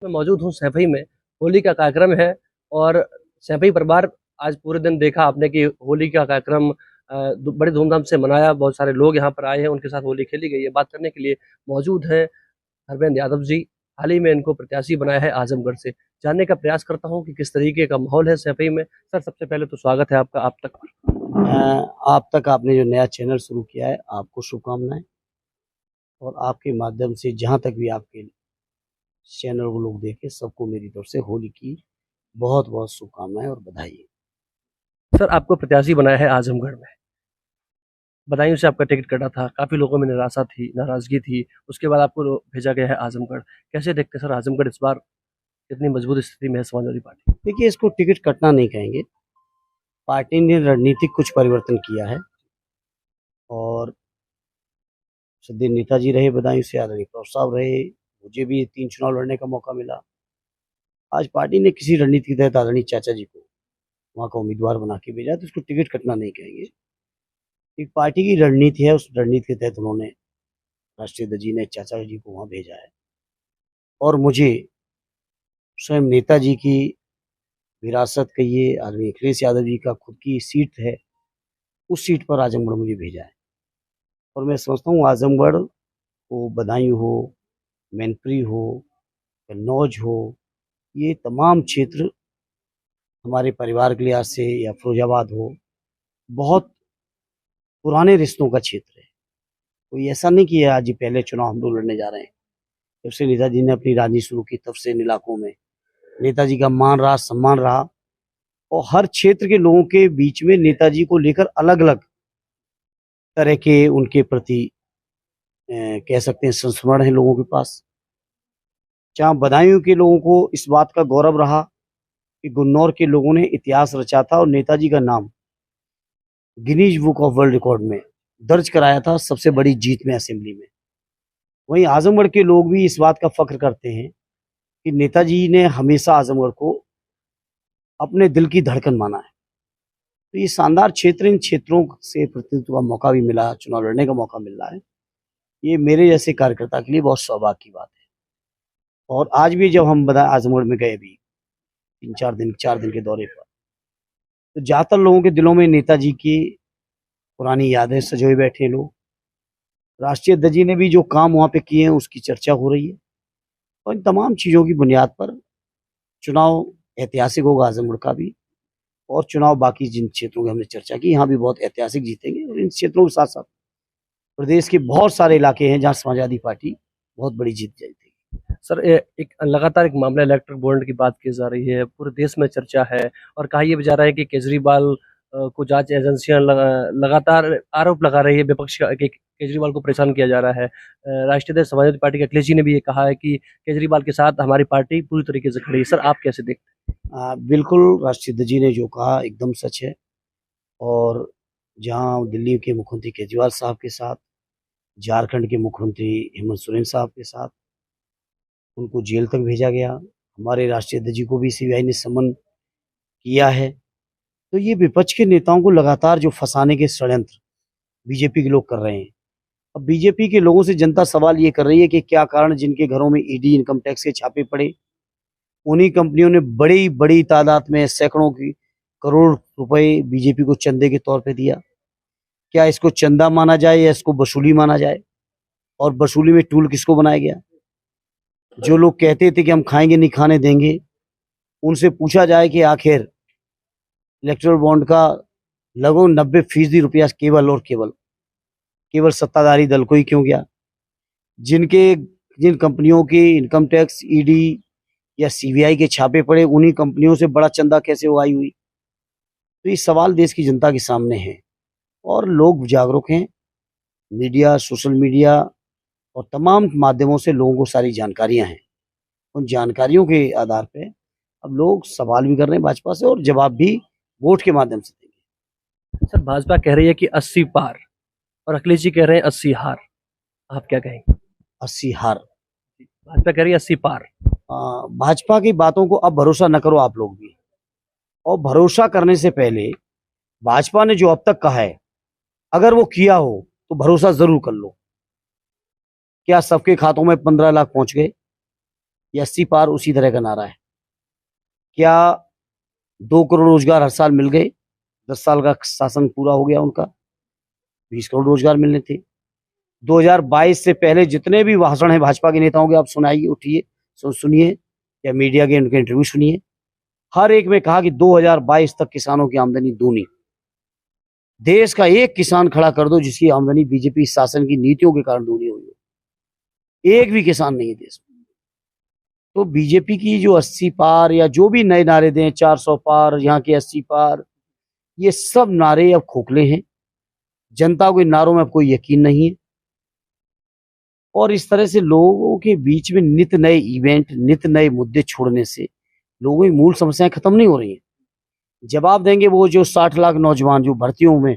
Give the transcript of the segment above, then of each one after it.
मैं मौजूद हूँ सैफई में। होली का कार्यक्रम है और सैफई परिवार आज पूरे दिन देखा आपने कि होली का कार्यक्रम बड़े धूमधाम से मनाया। बहुत सारे लोग यहाँ पर आए हैं, उनके साथ होली खेली गई है। बात करने के लिए मौजूद हैं हरबेंद यादव जी। हाल ही में इनको प्रत्याशी बनाया है आजमगढ़ से। जानने का प्रयास करता हूँ कि किस तरीके का माहौल है सैफई में। सर, सबसे पहले तो स्वागत है आपका आप तक। आप तक आपने जो नया चैनल शुरू किया है, आपको शुभकामनाएं। और आपके माध्यम से जहां तक भी आपके चैनल को लोग देखें, सबको मेरी तरफ से होली की बहुत बहुत शुभकामनाएं और बधाई। सर, आपको प्रत्याशी बनाया है आजमगढ़ में। बदायूं से आपका टिकट कटा था, काफी लोगों में निराशा थी, नाराजगी थी। उसके बाद आपको भेजा गया है आजमगढ़। कैसे देखते हैं सर, आजमगढ़ इस बार कितनी मजबूत स्थिति में है समाजवादी पार्टी? देखिए, इसको टिकट कटना नहीं कहेंगे। पार्टी ने रणनीतिक कुछ परिवर्तन किया है और सदैव नेताजी रहे बदायूं से, आदरणीय प्रभु साहब रहे, मुझे भी 3 चुनाव लड़ने का मौका मिला। आज पार्टी ने किसी रणनीति के तहत आदरणीय चाचा जी को वहाँ का उम्मीदवार बना के भेजा, तो इसको टिकट कटना नहीं कहेंगे। एक पार्टी की रणनीति है, उस रणनीति के तहत उन्होंने राष्ट्रीय अध्यक्ष जी ने चाचा जी को वहाँ भेजा है। और मुझे स्वयं नेताजी की विरासत कहिए, आदरणीय अखिलेश यादव जी का खुद की सीट है, उस सीट पर आजमगढ़ मुझे भेजा है। और मैं समझता हूँ आजमगढ़ हो, बदायूं हो, मैनपुरी हो, कन्नौज हो, ये तमाम क्षेत्र हमारे परिवार के लिहाज से, या फिरोजाबाद हो, बहुत पुराने रिश्तों का क्षेत्र है। कोई ऐसा नहीं कि आज ही पहले चुनाव हम लोग लड़ने जा रहे हैं। जब से नेताजी ने अपनी राजनीति शुरू की, तब से इन इलाकों में नेताजी का मान रहा, सम्मान रहा। और हर क्षेत्र के लोगों के बीच में नेताजी को लेकर अलग अलग तरह के उनके प्रति कह सकते हैं संस्मरण है लोगों के पास। जहाँ बदायूं के लोगों को इस बात का गौरव रहा कि गुन्नौर के लोगों ने इतिहास रचा था और नेताजी का नाम Guinness book of world record में दर्ज कराया था सबसे बड़ी जीत में, असेंबली में। वहीं आजमगढ़ के लोग भी इस बात का फख्र करते हैं कि नेताजी ने हमेशा आजमगढ़ को अपने दिल की धड़कन माना है। तो ये शानदार क्षेत्र, इन क्षेत्रों से प्रतिनिधित्व का मौका भी मिला, चुनाव लड़ने का मौका मिल रहा है। ये मेरे जैसे कार्यकर्ता के लिए बहुत सौभाग्य की बात है। और आज भी जब हम बता आजमगढ़ में गए भी 4 दिन के दौरे पर, तो ज्यादातर लोगों के दिलों में नेताजी की पुरानी यादें सजोए बैठे लोग। राष्ट्रीय अध्यक्ष जी ने भी जो काम वहाँ पे किए हैं, उसकी चर्चा हो रही है। और इन तमाम चीज़ों की बुनियाद पर चुनाव ऐतिहासिक होगा आजमगढ़ का भी। और चुनाव बाकी जिन क्षेत्रों की हमने चर्चा की, यहाँ भी बहुत ऐतिहासिक जीतेंगे। और इन क्षेत्रों के साथ साथ प्रदेश के बहुत सारे इलाके हैं जहाँ समाजवादी पार्टी बहुत बड़ी जीत जीतेगी। सर, एक लगातार एक मामला इलेक्ट्रिक बॉन्ड की बात की जा रही है, पूरे देश में चर्चा है। और कहा यह भी जा रहा है कि केजरीवाल को जांच एजेंसियां लगातार आरोप लगा रही है विपक्ष का कि केजरीवाल को परेशान किया जा रहा है। राष्ट्रीय समाजवादी पार्टी के अखिलेश जी ने भी ये कहा है कि केजरीवाल के साथ हमारी पार्टी पूरी तरीके से खड़ी है। सर, आप कैसे देखते बिल्कुल, राष्ट्रीय अध्यक्ष जी ने जो कहा एकदम सच है। और जहाँ दिल्ली के मुख्यमंत्री केजरीवाल साहब के साथ, झारखंड के मुख्यमंत्री हेमंत सोरेन साहब के साथ उनको जेल तक भेजा गया, हमारे राष्ट्रीय अध्यक्ष जी को भी सीबीआई ने समन किया है। तो ये विपक्ष के नेताओं को लगातार जो फंसाने के षड्यंत्र बीजेपी के लोग कर रहे हैं। अब बीजेपी के लोगों से जनता सवाल ये कर रही है कि क्या कारण जिनके घरों में ईडी, इनकम टैक्स के छापे पड़े, उन्हीं कंपनियों ने बड़ी बड़ी तादाद में सैकड़ों की करोड़ रुपए बीजेपी को चंदे के तौर पे दिया। क्या इसको चंदा माना जाए या इसको वसूली माना जाए? और वसूली में टूल किसको बनाया गया? जो लोग कहते थे कि हम खाएंगे नहीं खाने देंगे, उनसे पूछा जाए कि आखिर इलेक्टोरल बॉन्ड का लगभग 90% रुपया केवल और केवल सत्ताधारी दल को ही क्यों गया? जिन कंपनियों के इनकम टैक्स, ईडी या सीबीआई के छापे पड़े, उन्हीं कंपनियों से बड़ा चंदा कैसे उगाई हुई? तो ये सवाल देश की जनता के सामने है और लोग जागरूक हैं। मीडिया, सोशल मीडिया और तमाम माध्यमों से लोगों को सारी जानकारियां हैं। उन जानकारियों के आधार पे अब लोग सवाल भी कर रहे हैं भाजपा से और जवाब भी वोट के माध्यम से देंगे। सर, भाजपा कह रही है कि 80 पार और अखिलेश जी कह रहे हैं 80 हार। आप क्या कहेंगे? 80 हार। भाजपा कह रही है 80 पार। भाजपा की बातों को अब भरोसा न करो आप लोग भी। और भरोसा करने से पहले भाजपा ने जो अब तक कहा है, अगर वो किया हो तो भरोसा जरूर कर लो। क्या सबके खातों में 15 लाख पहुंच गए? ये 80 पार उसी तरह का नारा है। क्या 2 करोड़ रोजगार हर साल मिल गए? 10 साल का शासन पूरा हो गया उनका, 20 करोड़ रोजगार मिलने थे। 2022 से पहले जितने भी भाषण हैं भाजपा के नेताओं के, आप सुनाइए, उठिए, सुनिए, या मीडिया के उनके इंटरव्यू सुनिए। हर एक में कहा कि 2022 तक किसानों की आमदनी दूनी। देश का एक किसान खड़ा कर दो जिसकी आमदनी बीजेपी शासन की नीतियों के कारण दूनी हुई हो, एक भी किसान नहीं है देश में। तो बीजेपी की जो 80 पार या जो भी नए नारे दें, 400 पार, यहाँ के 80 पार, ये सब नारे अब खोखले हैं। जनता को इन नारों में अब कोई यकीन नहीं है। और इस तरह से लोगों के बीच में नित नए इवेंट, नित नए मुद्दे छोड़ने से लोगों की मूल समस्याएं खत्म नहीं हो रही हैं। जवाब देंगे वो जो 60 लाख नौजवान जो भर्तियों में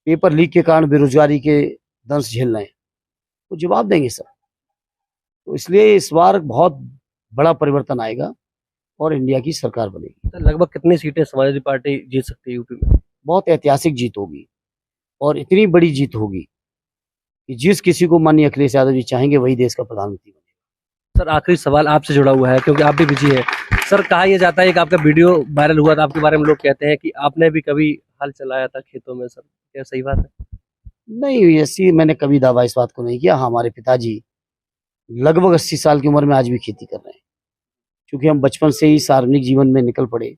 पेपर लीक के कारण बेरोजगारी के दंश झेल रहे हैं, वो जवाब देंगे सब। तो इसलिए इस बार बहुत बड़ा परिवर्तन आएगा और इंडिया की सरकार बनेगी। तो लगभग कितनी सीटें समाजवादी पार्टी जीत सकती है यूपी में? बहुत ऐतिहासिक जीत होगी और इतनी बड़ी जीत होगी कि जिस किसी को माननीय अखिलेश यादव जी चाहेंगे वही देश का प्रधानमंत्री बनेगा। सर आखिरी सवाल आपसे जुड़ा हुआ है क्योंकि आप भी बिजी हैं। सर कहा यह जाता है कि आपका वीडियो वायरल हुआ था, आपके बारे में लोग कहते हैं कि आपने भी कभी हल चलाया था खेतों में। सर क्या सही बात है? नहीं, ऐसी मैंने कभी दावा इस बात को नहीं किया। हाँ, हमारे पिताजी लगभग 80 साल की उम्र में आज भी खेती कर रहे हैं। क्योंकि हम बचपन से ही सार्वजनिक जीवन में निकल पड़े,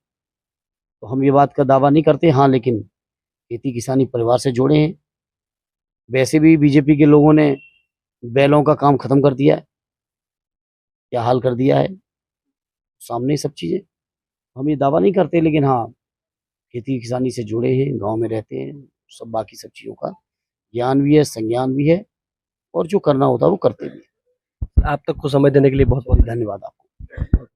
तो हम ये बात का दावा नहीं करते। हाँ, लेकिन खेती किसानी परिवार से जुड़े हैं। वैसे भी बीजेपी के लोगों ने बैलों का काम खत्म कर दिया है, क्या हाल कर दिया है, सामने ही सब चीजें। हम ये दावा नहीं करते, लेकिन हाँ, खेती किसानी से जुड़े हैं, गांव में रहते हैं, सब बाकी सब चीजों का ज्ञान भी है, संज्ञान भी है, और जो करना होता है वो करते भी हैं। आप तक को समय देने के लिए बहुत बहुत धन्यवाद आपको।